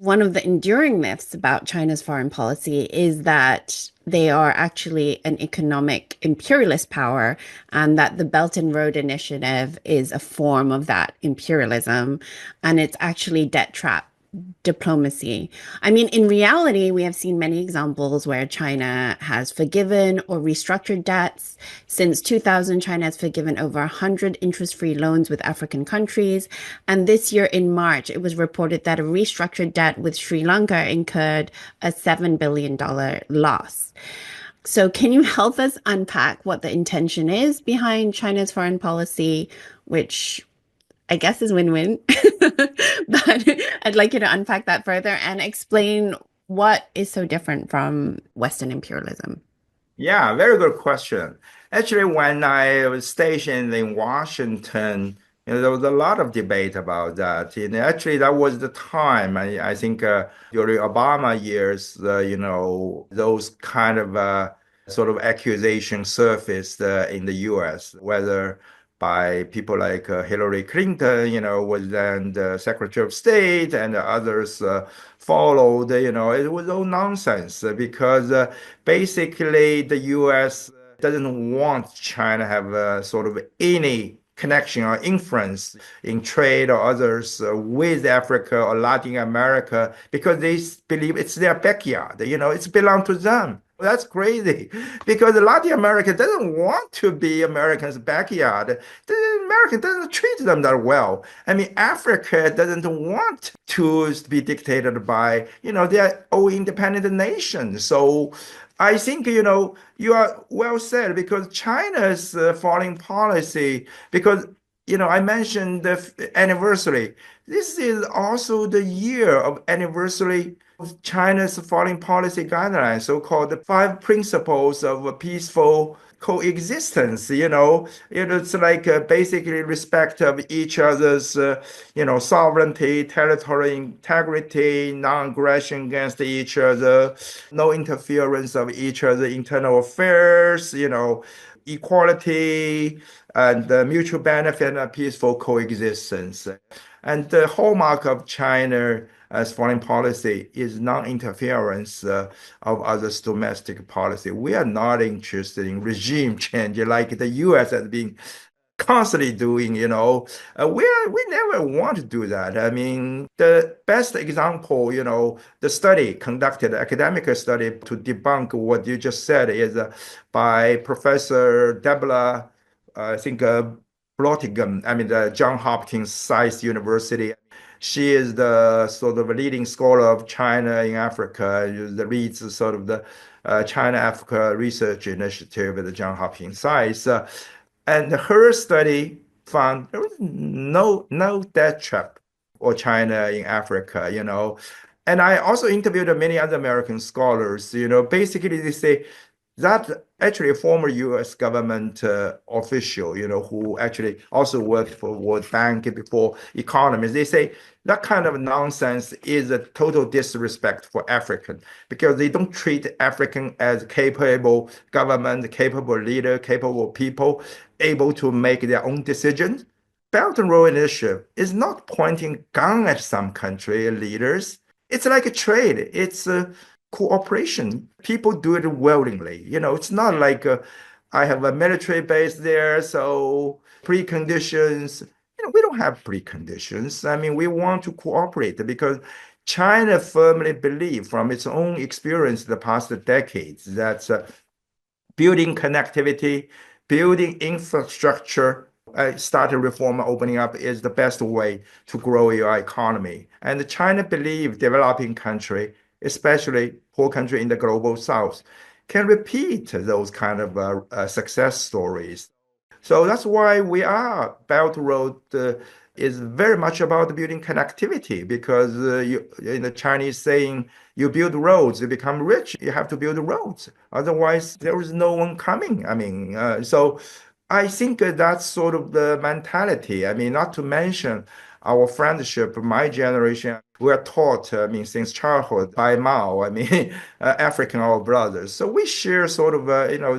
One of the enduring myths about China's foreign policy is that they are actually an economic imperialist power and that the Belt and Road Initiative is a form of that imperialism. And it's actually debt trap diplomacy. I mean, in reality, we have seen many examples where China has forgiven or restructured debts. Since 2000, China has forgiven over 100 interest-free loans with African countries. And this year in March, it was reported that a restructured debt with Sri Lanka incurred a $7 billion loss. So, can you help us unpack what the intention is behind China's foreign policy, which I guess is win-win. But I'd like you to unpack that further and explain what is so different from Western imperialism. Yeah, very good question. Actually, when I was stationed in Washington, there was a lot of debate about that. And actually, that was the time, I think during Obama years, those kind of sort of accusations surfaced in the US, whether by people like Hillary Clinton, was then the Secretary of State, and others followed, it was all nonsense because basically the US doesn't want China have sort of any connection or influence in trade or others with Africa or Latin America because they believe it's their backyard, it's belong to them. That's crazy because Latin America doesn't want to be Americans' backyard. The American doesn't treat them that well. I mean, Africa doesn't want to be dictated by, their own independent nation. So I think, you are well said because China's foreign policy, because, I mentioned the anniversary. This is also the year of anniversary of China's foreign policy guidelines, so-called the five principles of peaceful coexistence. It's like basically respect of each other's, sovereignty, territorial integrity, non-aggression against each other, no interference of each other's internal affairs, equality and mutual benefit and peaceful coexistence. And the hallmark of China as foreign policy is non-interference of others' domestic policy. We are not interested in regime change like the U.S. has been constantly doing, we never want to do that. I mean, the best example, the study conducted, academic study to debunk what you just said is by Professor Deborah, I think, Blottingham, I mean, the John Hopkins Science University. She is the sort of leading scholar of China in Africa, leads sort of the China-Africa Research Initiative at the John Hopkins Science. And her study found there was no death trap for China in Africa, And I also interviewed many other American scholars, basically they say that actually a former US government official, who actually also worked for World Bank before economists, they say that kind of nonsense is a total disrespect for African because they don't treat African as capable government, capable leader, capable people, able to make their own decisions. Belt and Road Initiative is not pointing gun at some country leaders. It's like a trade. It's a cooperation. People do it willingly. It's not like I have a military base there, so preconditions. We don't have preconditions. I mean, we want to cooperate because China firmly believes from its own experience the past decades that building connectivity, building infrastructure, starting reform opening up is the best way to grow your economy. And China believes developing country, especially poor country in the global south, can repeat those kind of success stories. So that's why we are Belt Road is very much about building connectivity because in the Chinese saying, you build roads, you become rich, you have to build roads. Otherwise, there is no one coming. I mean, so I think that's sort of the mentality. I mean, not to mention our friendship, my generation, we are taught, I mean, since childhood by Mao, I mean, African our brothers. So we share sort of,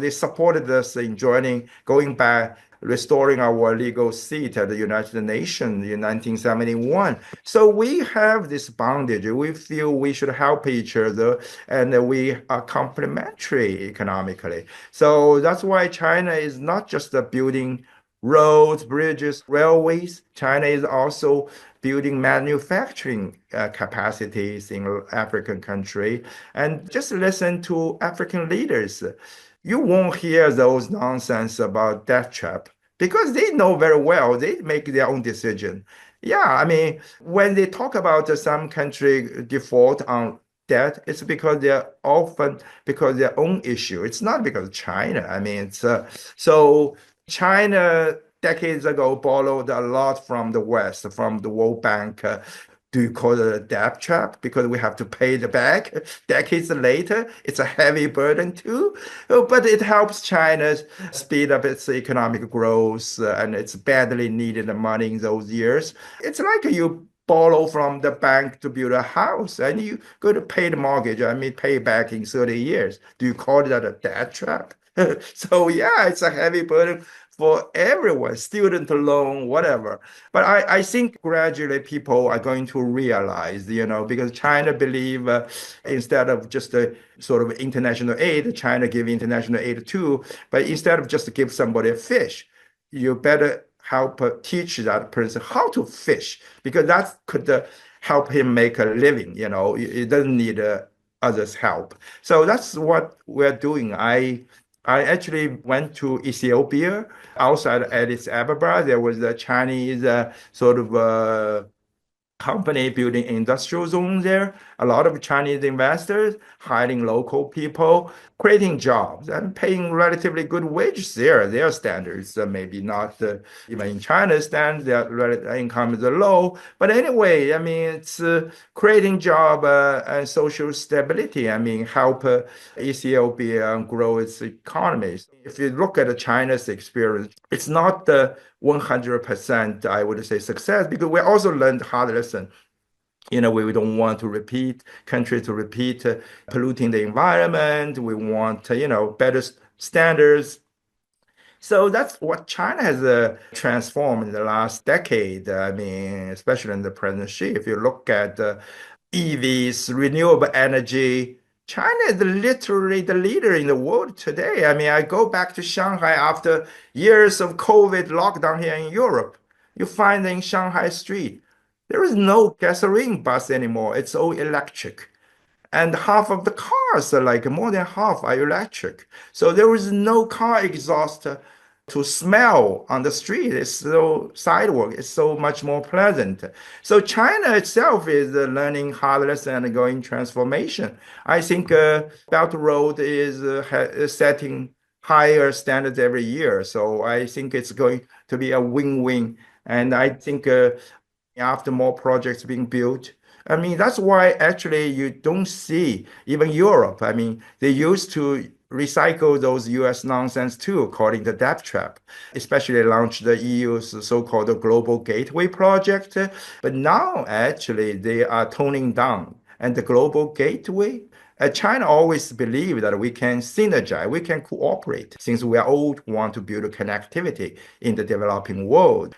they supported us in joining, going back restoring our legal seat at the United Nations in 1971. So we have this bondage. We feel we should help each other, and we are complementary economically. So that's why China is not just building roads, bridges, railways. China is also building manufacturing capacities in African country. And just listen to African leaders. You won't hear those nonsense about death trap because they know very well they make their own decision. Yeah, I mean, when they talk about some country default on debt, it's because they're often because their own issue. It's not because of China. I mean, it's so China decades ago borrowed a lot from the West, from the World Bank. Do you call it a debt trap? Because we have to pay it back decades later. It's a heavy burden too. But it helps China speed up its economic growth, and it's badly needed money in those years. It's like you borrow from the bank to build a house and you go to pay the mortgage, I mean, pay back in 30 years. Do you call that a debt trap? So yeah, it's a heavy burden for everyone, student loan, whatever. But I think gradually people are going to realize, because China believe instead of just a sort of international aid, China give international aid too, but instead of just give somebody a fish, you better help teach that person how to fish because that could help him make a living. It doesn't need others' help. So that's what we're doing. I actually went to Ethiopia outside Addis Ababa. There was a Chinese sort of company building industrial zone there. A lot of Chinese investors hiring local people, creating jobs and paying relatively good wages there. Their standards maybe not even in China's standards, their income is low. But anyway, I mean, it's creating job and social stability. I mean, help Ethiopia grow its economy. If you look at China's experience, it's not the 100%, I would say, success because we also learned hard lesson. We don't want to repeat country to repeat polluting the environment. We want, better standards. So that's what China has transformed in the last decade. I mean, especially in the present Xi. If you look at EVs, renewable energy, China is literally the leader in the world today. I mean, I go back to Shanghai after years of COVID lockdown here in Europe. You find in Shanghai street, there is no gasoline bus anymore. It's all electric. And half of the cars are like more than half are electric. So there is no car exhaust to smell on the street. It's so sidewalk. It's so much more pleasant. So China itself is learning hard lesson and going transformation. I think Belt Road is setting higher standards every year. So I think it's going to be a win-win. And I think after more projects being built. I mean, that's why actually you don't see even Europe. I mean, they used to recycle those US nonsense too, according to debt trap, especially launched the EU's so-called Global Gateway project. But now actually they are toning down. And the Global Gateway, China always believed that we can synergize, we can cooperate, since we all want to build connectivity in the developing world.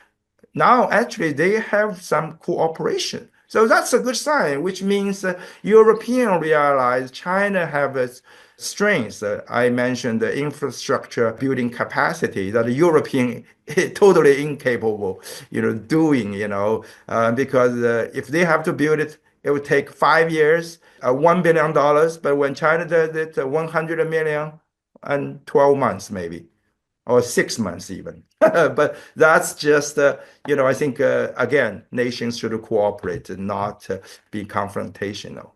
Now, actually, they have some cooperation. So that's a good sign, which means European realize China have its strengths. I mentioned the infrastructure building capacity that the European is totally incapable, doing, because if they have to build it, it would take 5 years, $1 billion. But when China does it, 100 million and 12 months maybe or 6 months even. But that's just, I think, again, nations should cooperate and not be confrontational.